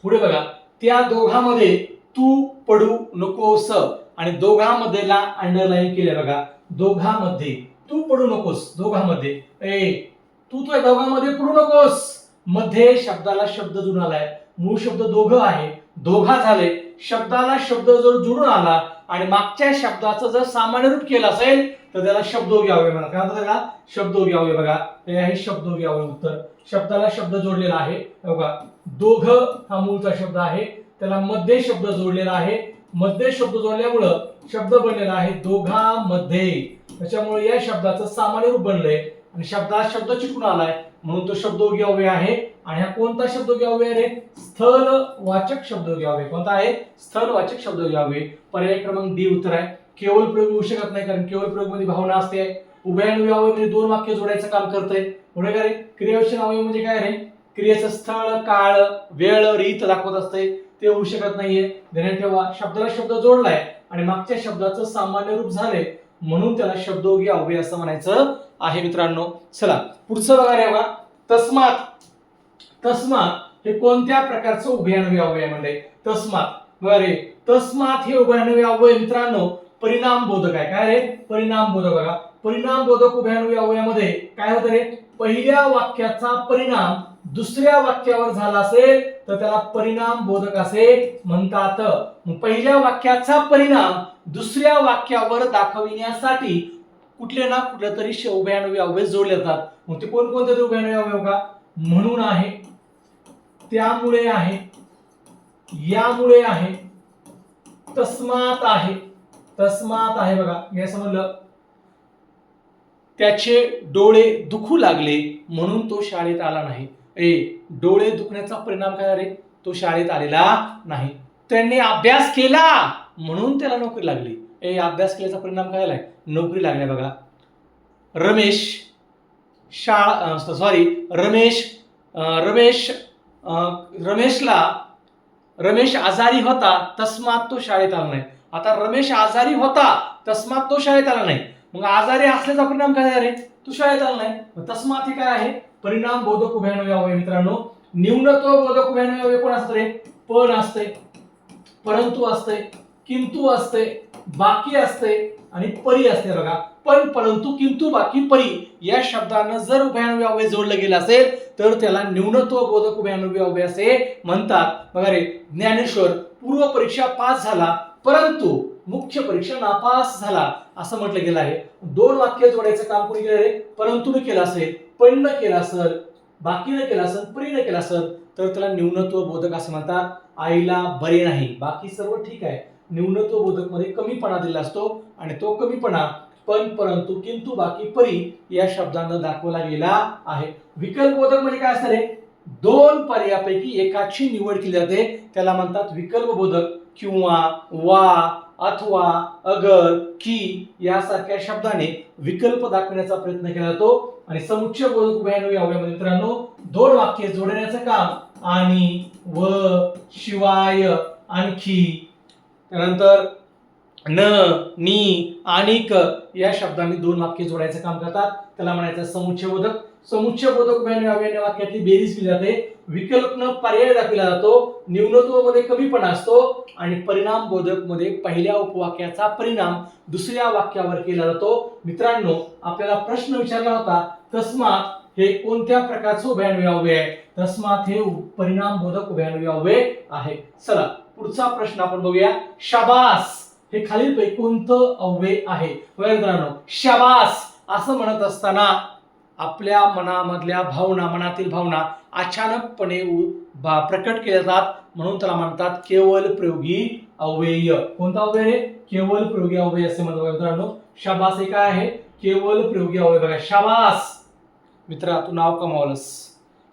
पुढे बघा, त्या दोघांमध्ये तू पडू नकोस, आणि दोघांमध्येला अंडरलाईन केले बघा. दोघांमध्ये तू पडू नकोस, दोघांमध्ये तू तो दोघांमध्ये पडू नकोस. मध्ये शब्दाला शब्द जुळून आलाय, मूळ शब्द दोघं आहे, दोघा झाले. शब्दाला शब्द जर जुळून आला आणि मागच्या शब्दाचं जर सामान्य रूप केलं असेल तर त्याला शब्दोगी अव्यय म्हणतात. काय म्हणतात त्याला? शब्दोगी अव्यय बघा. हे आहे शब्दोगी अव्यय उत्तर. शब्दाला शब्द जोडलेला आहे बघा. दोघं हा मूळचा शब्द आहे, त्याला मध्ये शब्द जोडलेला आहे, मध्ये शब्द जोडल्यामुळं शब्द बनलेला आहे दोघांमध्ये. त्याच्यामुळे या शब्दाचं सामान्य रूप बनलंय आणि शब्दात शब्द चिकून आलाय म्हणून तो शब्दोगी अव्यय आहे. आणि हा कोणता शब्दोगी अव्यय आहे? स्थलवाचक शब्दोगी अव्यय. कोणता आहे? स्थलवाचक शब्दोगी अव्यय. पर्याय क्रमांक डी उत्तर आहे. केवळ प्रयोग होऊ शकत नाही, कारण केवळ प्रयोग मध्ये भावना असते. उभयान्वयी अव्यय म्हणजे दोन वाक्य जोडायचं काम करतंय, बरोबर का रे? क्रियाविशेषण अव्यय म्हणजे काय रे? क्रियेचं स्थळ, काळ, वेळ, रीत दाखवत असते, ते होऊ शकत नाहीये. ध्यानात ठेवा, शब्दाला शब्द जोडलाय आणि मागच्या शब्दाचं सामान्य रूप झाले म्हणून त्याला शब्दोगी अव्यय असं म्हणायचं आहे मित्रांनो. चला पुढचं बघा रे बघा, तस्मात. तस्मात हे कोणत्या प्रकारचं उभयान्वयी अव्यय म्हणजे? तस्मात बघा रे, तस्मात हे उभयान्वयी अव्यय मित्रांनो परिणाम बोधक आहे. काय रे? परिणाम बोधक बघा. परिणाम बोधक उभयान्वयी अव्ययामध्ये काय होतं रे? पहिल्या वाक्याचा परिणाम दुसऱ्या वाक्यावर झाला असेल तर त्याला परिणाम बोधक असे म्हणतात. पहिल्या वाक्याचा परिणाम दुसऱ्या वाक्यावर दाखविण्यासाठी कुठले ना कुठले तरी उभयान्वयी अव्यय जोडले जातात. मग ते कोणकोणते उभयान्वयी अव्यय का? म्हणून आहे, त्यामुळे आहे, यामुळे आहे, तस्मात आहे. तस्मात आहे बघा, हे समजलं. त्याचे डोळे दुखू लागले म्हणून तो शाळेत आला नाही. डोळे दुखण्याचा परिणाम काय रे? तो शाळेत आलेला नाही. त्यांनी अभ्यास केला म्हणून त्याला नोकरी लागली. अभ्यास केल्याचा परिणाम काय झालाय? नोकरी लागल्या बघा. रमेश आजारी होता तस्मात तो शाळेत आला नाही. आता रमेश आजारी होता तस्मात तो शाळेत आला नाही. मग आजारी असल्याचा परिणाम काय झाला रे? तो शाळेत आला नाही. तस्मात हे काय आहे? परिणाम बोधक उभयान्वयी अवयव मित्रांनो. न्यूनत्व बोधक उभयान्वयी अवयव कोण असतं रे? पण असते, परंतु असते, किंतु असते, बाकी असते आणि परी असते बघा. पण, परंतु, किंतु, बाकी, परी या शब्दांना जर उभयान्वयी अवयव जोडलं गेलं असेल तर त्याला न्यूनत्व बोधक उभयान्वयी अवयव असे म्हणतात. बघा रे, ज्ञानेश्वर पूर्व परीक्षा पास झाला परंतु मुख्य परीक्षा नापास झाला असं म्हटलं गेलं आहे. दोन वाक्य जोडायचं काम कोणी केलं रे? परंतु न केलं असेल, पण न केलं असेल, बाकी न केलं असेल, परी न केलं असेल तर त्याला न्यूनत्व बोधक असं म्हणतात. आईला बरे नाही, बाकी सर्व ठीक आहे. न्यूनत्व बोधक मध्ये कमीपणा दिला असतो आणि तो कमीपणा पण, परंतु, किंतु, बाकी, परी या शब्दांना दाखवला गेला आहे. विकल्प बोधक म्हणजे काय असतं रे? दोन पर्यायापैकी एकाची निवड केली जाते, त्याला म्हणतात विकल्प बोधक. किंवा, वा, अथवा, अगर, की यासारख्या शब्दाने विकल्प दाखवण्याचा प्रयत्न केला जातो. आणि समुच्चय बोधक उभयान्वयी अवयवामध्ये मित्रांनो दोन वाक्य जोडण्याचं काम आणि, व, शिवाय, आणखी, त्यानंतर न, नी, आणिक या शब्दांनी दोन वाक्य जोडायचं काम करतात, त्याला म्हणायचं समुच्चय बोधक. समुच्चय बोधक उभयान्वयी अवयव वाक्यातली बेरीज केली जाते. विकल्पन पर्याय दाखवला जातो, न्यूनत्व मध्ये कमीपणा असतो आणि परिणाम बोधक मध्ये पहिल्या उपवाक्याचा परिणाम दुसऱ्या वाक्यावर केला जातो. मित्रांनो, आपल्याला प्रश्न विचारला होता तस्मात हे कोणत्या प्रकारचं उभयान्वयी अवयव आहे? तस्मात हे परिणाम बोधक उभयान्वयी अवयव आहे. चला पुढचा प्रश्न आपण बघूया. शाबास हे खालीलपैकी कोणतं अवयव आहे? मित्रांनो, शाबास असं म्हणत असताना आपल्या मनामधल्या भावना, मनातील भावना अचानकपणे प्रकट केल्या जातात म्हणून त्याला म्हणतात केवल प्रयोगी अव्यय. कोणता अव्यय? केवल प्रयोगी अव्यय असे म्हणतात मित्रांनो. शाबास हे काय आहे? केवल प्रयोगी अव्यय. बघा, शाबास मित्रा तू नाव कमावलंस,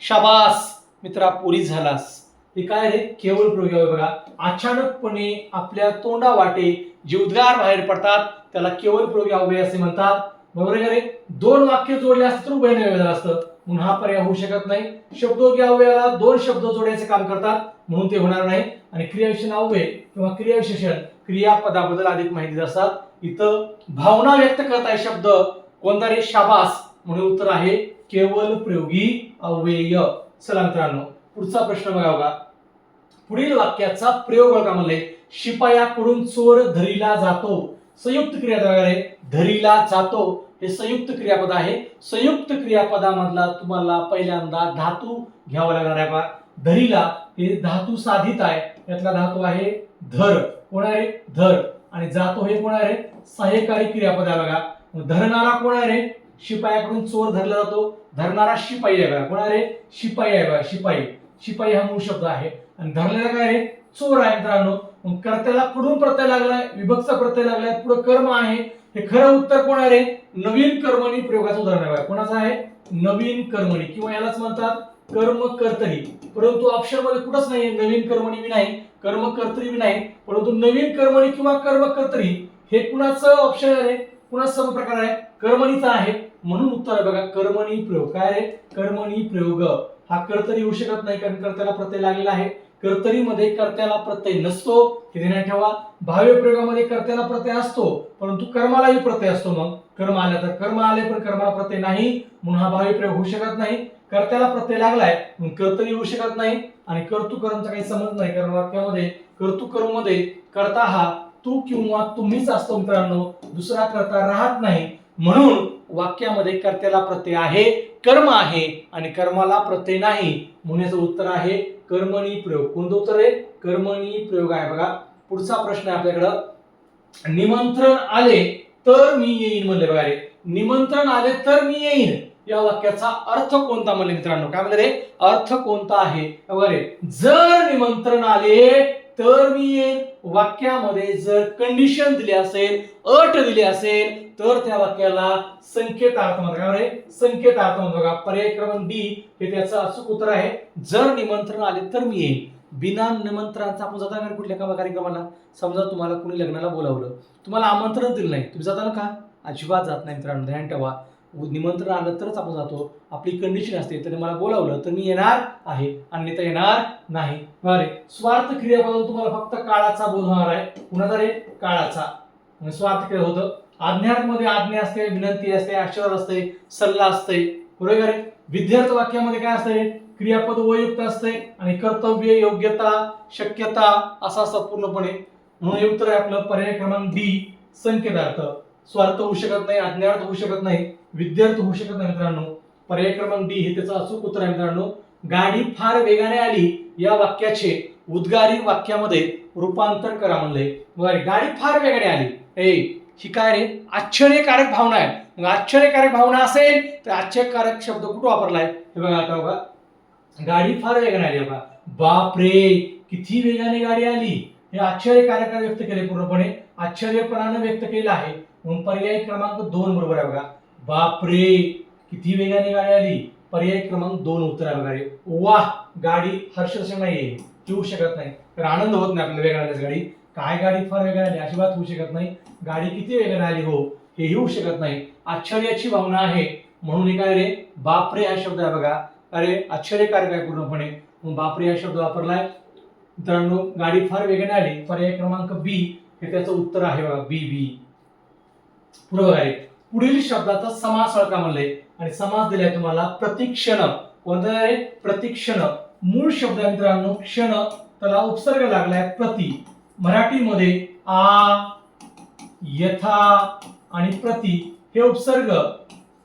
शाबास मित्रा पोलीस झालास, हे काय रे? केवल प्रयोगी अव्यय. बघा, अचानकपणे आपल्या तोंडा वाटे जे उद्गार बाहेर पडतात त्याला केवल प्रयोगी अव्यय असे म्हणतात. बरोबर आहे? दोन वाक्य जोडले असते तर उभयान्वयी झालं असतं, म्हणून हा पर्याय होऊ शकत नाही. शब्दोगी अव्ययाला दोन शब्द जोडायचे काम करतात म्हणून ते होणार नाही. आणि क्रियाविशेषण अव्यय किंवा क्रियाविशेषण क्रियापदाबद्दल अधिक माहिती असतात. इथं भावना व्यक्त करताय शब्द कोणता रे? शाबास, म्हणून उत्तर आहे केवल प्रयोगी अव्यय. चला मित्रांनो, पुढचा प्रश्न बघा. पुढील वाक्याचा प्रयोग बघा. म्हणले शिपायाकडून चोर धरीला जातो. संयुक्त क्रियापद आहे, धरीला जातो हे संयुक्त क्रियापद आहे. संयुक्त क्रियापदामधला तुम्हाला पहिल्यांदा धातू घ्यावा लागणार आहे. बघा, धरीला हे धातू साधित आहे, यातला धातू आहे धर. कोण आहे? धर. आणि जातो हे कोण आहे? सहाय्यकारी क्रियापद आहे. बघा, धरणारा कोण आहे? शिपायाकडून चोर धरला जातो, धरणारा शिपाई आहे. बघा, कोण आहे? शिपाई आहे. बघा, शिपाई. शिपाई हा मूळ शब्द आहे आणि धरलेला काय आहे? चोर आहे मित्रांनो. मग कर्त्याला पुढून प्रत्यय लागलाय, विभक्त प्रत्यय लागलाय, पुढे कर्म आहे. हे खरं उत्तर कोण आहे? नवीन कर्मणी प्रयोगाचं उदाहरण आहे. कोणाचं आहे? नवीन कर्मणी किंवा यालाच म्हणतात कर्म कर्तरी. परंतु ऑप्शन मध्ये कुठंच नाही नवीन कर्मणी बी नाही, कर्म कर्तरी बी नाही, परंतु नवीन कर्मणी किंवा कर्म कर्तरी हे कुणाचं ऑप्शन आहे? कुणाचा प्रकार आहे? कर्मणीचा आहे. म्हणून उत्तर आहे बघा कर्मणी प्रयोग. काय आहे? कर्मणी प्रयोग. हा कर्तरी होऊ शकत नाही कारण कर्त्याला प्रत्यय लागलेला आहे. कर्तरीमध्ये कर्त्याला प्रत्यय नसतो, हे ध्यानात ठेवा. भाव्य प्रयोगामध्ये कर्त्याला प्रत्यय असतो परंतु कर्मालाही प्रत्यय असतो. मग कर्म आला तर कर्म आले पण कर्माला प्रत्यय नाही, म्हणून हा भाव्य प्रयोग होऊ शकत नाही. कर्त्याला प्रत्यय लागलाय म्हणून कर्तरी होऊ शकत नाही आणि कर्तृकर्मचा काही संबंध नाही कारण वाक्यामध्ये कर्तृकर्म मध्ये कर्ता हा तू किंवा तुम्हीच असतो मित्रांनो, दुसरा कर्ता राहत नाही. म्हणून वाक्यामध्ये कर्त्याला प्रत्यय आहे, कर्म आहे आणि कर्माला प्रत्यय नाही, म्हणून याचं उत्तर आहे कर्मणी प्रयोग. कोणतं उत्तर आहे? कर्मणी प्रयोग आहे. बघा, पुढचा प्रश्न आहे आपल्याकडं. निमंत्रण आले तर मी येईन म्हणले. बघा रे, निमंत्रण आले तर मी येईन या वाक्याचा अर्थ कोणता म्हणले मित्रांनो? काय म्हणले रे? अर्थ कोणता आहे वगैरे. जर निमंत्रण आले तर मी येईन. वाक्यामध्ये जर कंडिशन दिली असेल, अट दिली असेल, तर त्या वाक्याला संकेतार्थ म्हणतात. काय रे? संकेतार्थ म्हणतो. बघा पर्याय क्रमांक डी हे त्याचं अचूक उत्तर आहे. जर निमंत्रण आले तर मी येईन. बिना निमंत्रणाचा आपण जाता का कुठल्या कार्यक्रमाला? समजा तुम्हाला कुणी लग्नाला बोलावलं, तुम्हाला आमंत्रण दिलं नाही, तुम्ही जाता का? अजिबात जात नाही मित्रांनो, ध्यान ठेवा. निमंत्रण आलं तरच आपण जातो. आपली कंडिशन असते, तर मला बोलावलं तर मी येणार आहे, अन्यथा येणार नाही. बरे स्वार्थ क्रियापदातून तुम्हाला फक्त काळाचा बोध होणार आहे. कुणाचा रे? काळाचा. स्वार्थ क्रिया होतं. आज्ञामध्ये आज्ञा असते, विनंती असते, आशीर्वाद असते, सल्ला असते. बरोबर आहे. विद्यार्थी वाक्यामध्ये काय असते? क्रियापद वयुक्त असते आणि कर्तव्य, योग्यता, शक्यता असं असतं पूर्णपणे. म्हणून हे उत्तर आहे आपलं पर्याय क्रमांक डी संकेतार्थ. स्वार्थ होऊ शकत नाही, आज्ञार्थ होऊ शकत नाही, विद्यार्थ होऊ शकत नाही मित्रांनो. पर्याय क्रमांक डी हे त्याचं अचूक उत्तर आहे मित्रांनो. गाडी फार वेगाने आली या वाक्याचे उद्गारी वाक्यामध्ये रूपांतर करा म्हणले. गाडी फार वेगाने आली. ही काय रे? आश्चर्यकारक भावना आहे. मग आश्चर्यकारक भावना असेल तर आश्चर्यकारक शब्द कुठं वापरलाय? हे बघा आता बघा, गाडी फार वेगाने आली. बघा, बापरे किती वेगाने गाडी आली, हे आश्चर्यकारक व्यक्त केले, पूर्णपणे आश्चर्यपणाने व्यक्त केलं आहे. म्हणून पर्याय क्रमांक 2 बरोबर आहे. बघा, बापरे किती वेगाने गाडी आली, पर्याय क्रमांक 2 उत्तर आहे. बघा, वाह गाडी हर्षदर्शक नाहीये, येऊ शकत नाही, तर आनंद होत नाही आपल्याला वेगाने गाडी. काय गाडी फार वेगाने आली, अजिबात होऊ शकत नाही. गाडी किती वेगाने आली हो, हे येऊ शकत नाही. आश्चर्याची भावना आहे म्हणून हे काय रे? बापरे हा शब्द आहे. बघा, अरे आश्चर्यकारक आहे पूर्णपणे, म्हणून बापरे हा शब्द वापरलाय. मित्रांनो गाडी फार वेगाने आली, पर्याय क्रमांक बी हे त्याचं उत्तर आहे. बघा, बी बी. पुढे बघा, पुढील शब्दाचा समास ओळखा म्हणले आणि समास दिलाय तुम्हाला प्रतिक्षण. कोणता आहे? प्रतिक्षण. मूळ शब्द आहे मित्रांनो क्षण, त्याला उपसर्ग लागलाय प्रति. मराठीमध्ये आ, यथा आणि प्रति हे उपसर्ग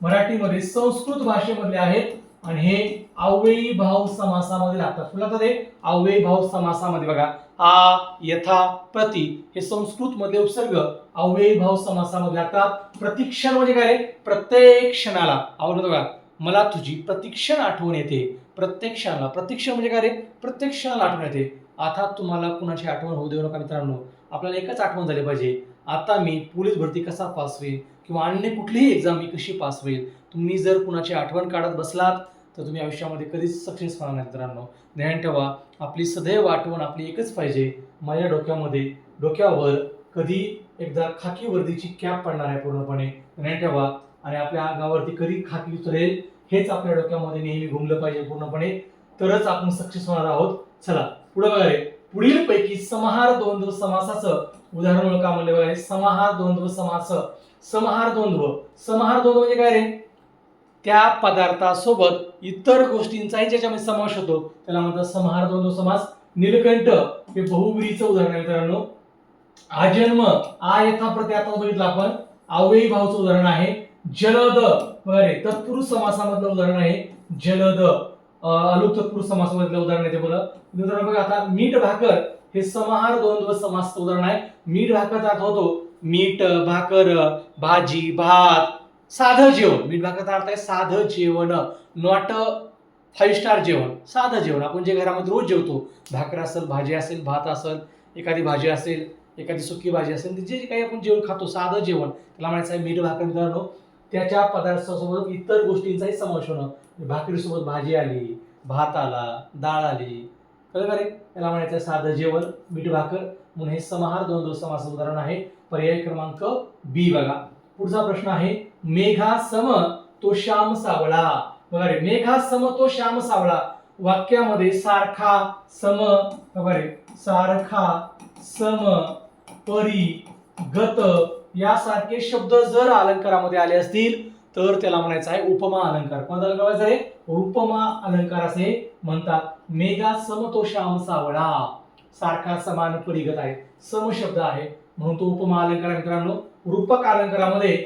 मराठीमध्ये संस्कृत भाषेमधले आहेत आणि हे अव्ययी भाव समासामध्ये लागतात. तुला तर ते अव्ययी भाव समासामध्ये बघा, आ, यथा, प्रति हे संस्कृत मध्ये उपसर्ग अव्ययी भाव समासामध्ये लागतात. प्रतिक्षण म्हणजे काय? प्रत्येक क्षणाला. आवडतं बघा, मला तुझी प्रतिक्षण आठवण येते. प्रत्येक क्षणाला. प्रतिक्षण म्हणजे काय रे? प्रत्येक क्षणाला आठवण येते. आता तुम्हाला कुणाची आठवण होऊ देऊ नका मित्रांनो. आपल्याला एकच आठवण झाली पाहिजे, आता मी पोलीस भरती कसा पास होईल किंवा अन्य कुठलीही एक्झाम मी कशी पास होईल. तुम्ही जर कुणाची आठवण काढत बसलात तर तुम्ही आयुष्यामध्ये कधीच सक्सेस होणार नाही मित्रांनो. ध्यान ठेवा, आपली सदैव आठवण आपली एकच पाहिजे. माझ्या डोक्यावर कधी एकदा खाकी वर्दीची कॅप पडणार आहे पूर्णपणे. ध्यान ठेवा. आणि आपल्या अंगावरती कधी खाकी उतरेल हेच आपल्या डोक्यामध्ये नेहमी घुमलं पाहिजे पूर्णपणे, तरच आपण सक्सेस होणार आहोत. चला पुढे बघा रे, पुढील पैकी समाहार द्वंद्व समासाचं उदाहरण ओळखा म्हणले. बघा, समाहार द्वंद्व समास. समाहार द्वंद्व म्हणजे काय रे? त्या पदार्थासोबत इतर गोष्टींचाही ज्याच्यामध्ये समावेश होतो त्याला म्हणतात समाहार द्वंद्व समास. नीलकंठ हे बहुव्रीहीचं उदाहरण आहे मित्रांनो. आजन्म, आ, यथा, प्रति आता बघितलं आपण, अव्ययी भावचं उदाहरण आहे. जलद बरे तत्पुरुष समासामधलं उदाहरण आहे. जलद. अलुक तत्पुरुष समासामधलं उदाहरण आहे ते बोला. बघा आता मीठ भाकर हे समाहार द्वंद्व समासचं उदाहरण आहे. मीठ भाकरचा अर्थ होतो मीठ, भाकर, भाजी, भात, साधं जेवण. मीठ भाकरचा अर्थ आहे साधं जेवण, नॉट 5 स्टार जेवण. साधं जेवण आपण जे घरामध्ये रोज जेवतो, भाकर असेल, भाजी असेल, भात असेल, एखादी भाजी असेल, एखादी सुकी भाजी असेल, जे काही आपण जेवण खातो साधं जेवण, त्याला म्हणायचं आहे मीठ भाकर मित्रांनो. त्याच्या पदार्थासोबत इतर गोष्टींचाही समावेश होणं. भाकरीसोबत भाजी आली, भात आला, डाळ आली, कळलं रे? त्याला म्हणायचं साधं जेवण, मीठ भाकर. म्हणून हे समाहार द्वंद्व समासाचं उदाहरण आहे. पर्याय क्रमांक बी. बघा, पुढचा प्रश्न आहे, मेघा सम तो श्याम सावळा. बघा रे, मेघा सम तो श्याम सावळा वाक्यामध्ये सारखा, सम, बघा रे, सारखा, सम, परी, गत यासारखे शब्द जर अलंकारामध्ये आले असतील तर त्याला म्हणायचं आहे उपमा अलंकार. कोणता अलंकार आहे? उपमा अलंकार असे म्हणतात. मेघा सम तो श्याम सावळा, सारखा, समान, परिगत आहे, सम शब्द आहे म्हणून तो उपमा अलंकार मित्रांनो. रूपक अलंकारामध्ये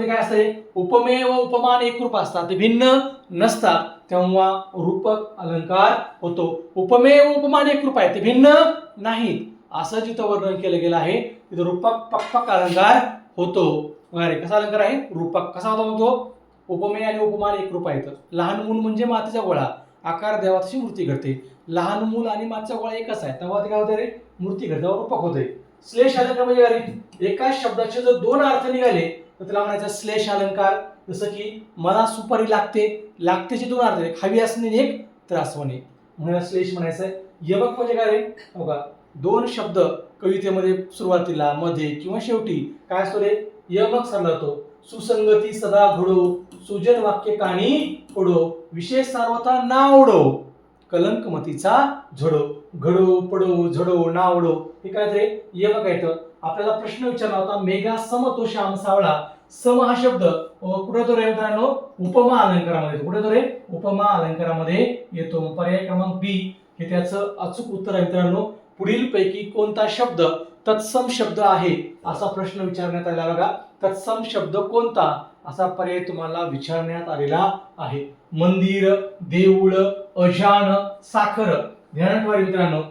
काय असते? उपमेय व उपमान एकरूप असतात, ते भिन्न नसतात, तेव्हा रूपक अलंकार होतो. उपमेय व उपमान एकरूप आहे, ते भिन्न नाहीत असं जिथं वर्णन केलं गेलं आहे तिथं रूपक पक्पक अलंकार होतो. कसा अलंकार आहे? रूपक. कसा होतो? उपमेय आणि उपमान एक रूप आहेत. लहान मूल म्हणजे मातीचा गोळा, आकार द्यावा तशी मूर्ती घडते. लहान मूल आणि मातीचा गोळा एकच आहे, तेव्हा ते काय होते रे, मूर्ती घडते, रूपक होते. श्लेष अलंकार म्हणजे काय रे, एकाच शब्दाचे जर दोन अर्थ निघाले तर त्याला म्हणायचं श्लेष अलंकार. जसं की मला सुपारी लागते, लागतेचे दोन अर्थ, एक हवी असणे आणि एक त्रास होणे, म्हणून श्लेष म्हणायचं आहे. यमक म्हणजे काय रे, बघा दोन शब्द कवितेमध्ये सुरुवातीला, मध्ये किंवा शेवटी काय असतो रे, यमक सरला जातो. सुसंगती सदा घडो, सुजन वाक्य कानी पडो, विशेष सार्वता नावडो, कलंकमतीचा झडो. घडो, पडो, झडो, नावडो हे काय रे, यमक आहेत. आपल्याला प्रश्न विचारला होता, मेघा सम तो श्याम सावळा. सम हा शब्द कुठे तो रे मित्रांनो, उपमा अलंकारामध्ये. कुठे तो रे, उपमा अलंकारामध्ये येतो. पर्याय क्रमांक बी हे त्याचं अचूक उत्तर आहे मित्रांनो. पुढील पैकी कोणता शब्द तत्सम शब्द आहे असा प्रश्न विचारण्यात आला. बघा, तत्सम शब्द कोणता असा पर्याय तुम्हाला विचारण्यात आलेला आहे. मंदिर, देऊळ, अजान, साखर. ध्यानात ठेवा मित्रांनो,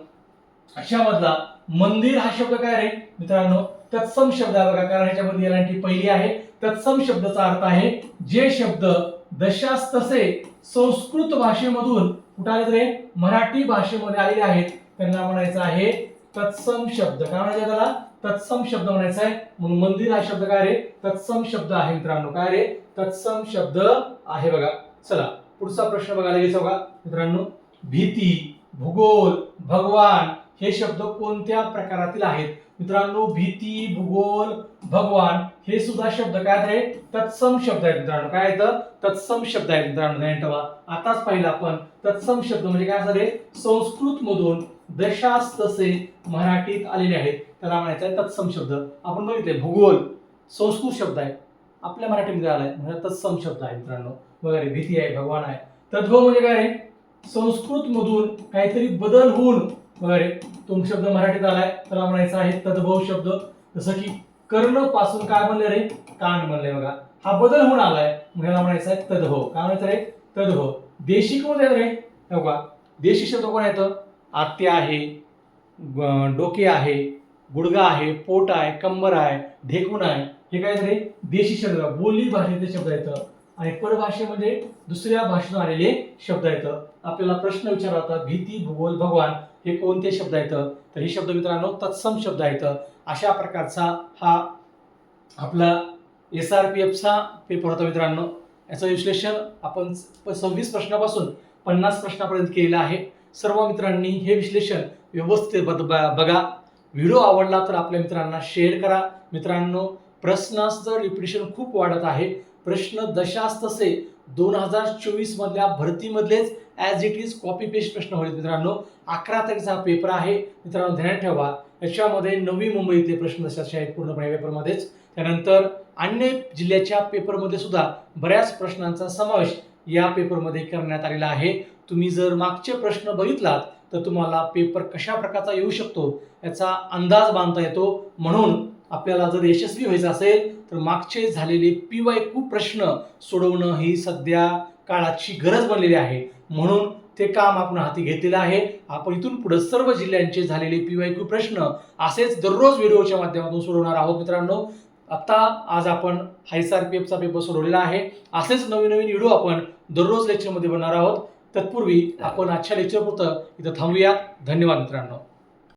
अशामधला मंदिर हा शब्द काय रे मित्रांनो, तत्सम शब्द आहे. बघा, कारण ह्याच्यामध्ये एलएनटी पहिली आहे. तत्सम शब्दाचा अर्थ आहे जे शब्द दशास तसे संस्कृत भाषेमधून कुठे आले रे, मराठी भाषेमध्ये आलेले आहेत, त्यांना म्हणायचं आहे तत्सम शब्द. काय म्हणायचं त्याला, तत्सम शब्द म्हणायचा आहे. म्हणून मंदिर हा शब्द काय रे, तत्सम शब्द आहे मित्रांनो. काय रे, तत्सम शब्द आहे. बघा, चला पुढचा प्रश्न बघायला घ्यायचा. बघा मित्रांनो, भीती, भूगोल, भगवान हे शब्द कोणत्या प्रकारातील आहेत मित्रांनो. भीती, भूगोल, भगवान हे सुद्धा शब्द काय रे, तत्सम शब्द आहेत मित्रांनो. काय आहेत, तत्सम शब्द आहेत मित्रांनो. ध्यान ठेवा, आताच पाहिलं आपण तत्सम शब्द म्हणजे काय असं रे, संस्कृत मधून दशास तसे मराठीत आलेले आहेत, त्याला म्हणायचं आहे तत्सम शब्द. आपण बघितले भूगोल संस्कृत शब्द आहे, आपल्या मराठीमध्ये आलाय म्हणजे तत्सम शब्द आहे मित्रांनो. वगैरे भीती आहे, भगवान आहे. तद्भव म्हणजे काय रे, संस्कृत मधून काहीतरी बदल होऊन वगैरे तो शब्द मराठीत आलाय, त्याला म्हणायचं आहे तद्भव शब्द. जसं की कर्ण पासून काय बनले रे, कान बनले. बघा, हा बदल होऊन आलाय, याला म्हणायचं आहे तद्भव. काय म्हणायचं रे, तद्भव. देशी कोण आहे रे, बघा देशी शब्द कोण आहेत, आत्य आहे, डोके आहे, गुडगा आहे, पोट आहे, कंबर आहे, ढेकून आहे, हे काय रे देशी शब्द, बोली भाषेतले शब्द आहेत. आणि परभाषेमध्ये दुसऱ्या भाषेतून आलेले शब्द आहेत. आपल्याला प्रश्न विचारला होता, भीती, भूगोल, भगवान हे कोणते शब्द आहेत, तर हे शब्द मित्रांनो तत्सम शब्द आहेत. अशा प्रकारचा हा आपला SRPFचा पेपर होता मित्रांनो. याचं विश्लेषण आपण 26 प्रश्नापासून 50 प्रश्नापर्यंत केलेलं आहे. सर्व मित्रांनी हे विश्लेषण व्यवस्थित बघा. व्हिडिओ आवडला तर आपल्या मित्रांना शेअर करा. मित्रांनो, प्रश्नांचं रिपिटेशन खूप वाढत आहे. प्रश्न दशास तसे 2024 मधल्या भरतीमधलेच as it is copy paste प्रश्न होईल मित्रांनो. 11 तारखेचा हा पेपर आहे मित्रांनो, ध्यानात ठेवा. याच्यामध्ये नवी मुंबईतले प्रश्न दशाचे आहेत पूर्णपणे पेपरमध्येच. त्यानंतर अन्य जिल्ह्याच्या पेपरमध्ये सुद्धा बऱ्याच प्रश्नांचा समावेश या पेपरमध्ये करण्यात आलेला आहे. तुम्ही जर मागचे प्रश्न बघितलात तर तुम्हाला पेपर कशा प्रकारचा येऊ शकतो याचा अंदाज बांधता येतो. म्हणून आपल्याला जर यशस्वी व्हायचं असेल तर मागचे झालेले PYQ प्रश्न सोडवणं ही सध्या काळाची गरज बनलेली आहे. म्हणून ते काम आपण हाती घेतलेलं आहे. आपण इथून पुढे सर्व जिल्ह्यांचे झालेले PYQ प्रश्न असेच दररोज व्हिडिओच्या माध्यमातून सोडवणार आहोत मित्रांनो. आता आज आपण SRPFचा पेपर सोडवलेला आहे. असेच नवीन नवीन व्हिडिओ आपण दररोज लेक्चरमध्ये बनणार आहोत. तत्पूर्वी आपण आजच्या लेक्चरपुरतं इथं थांबूया. धन्यवाद मित्रांनो.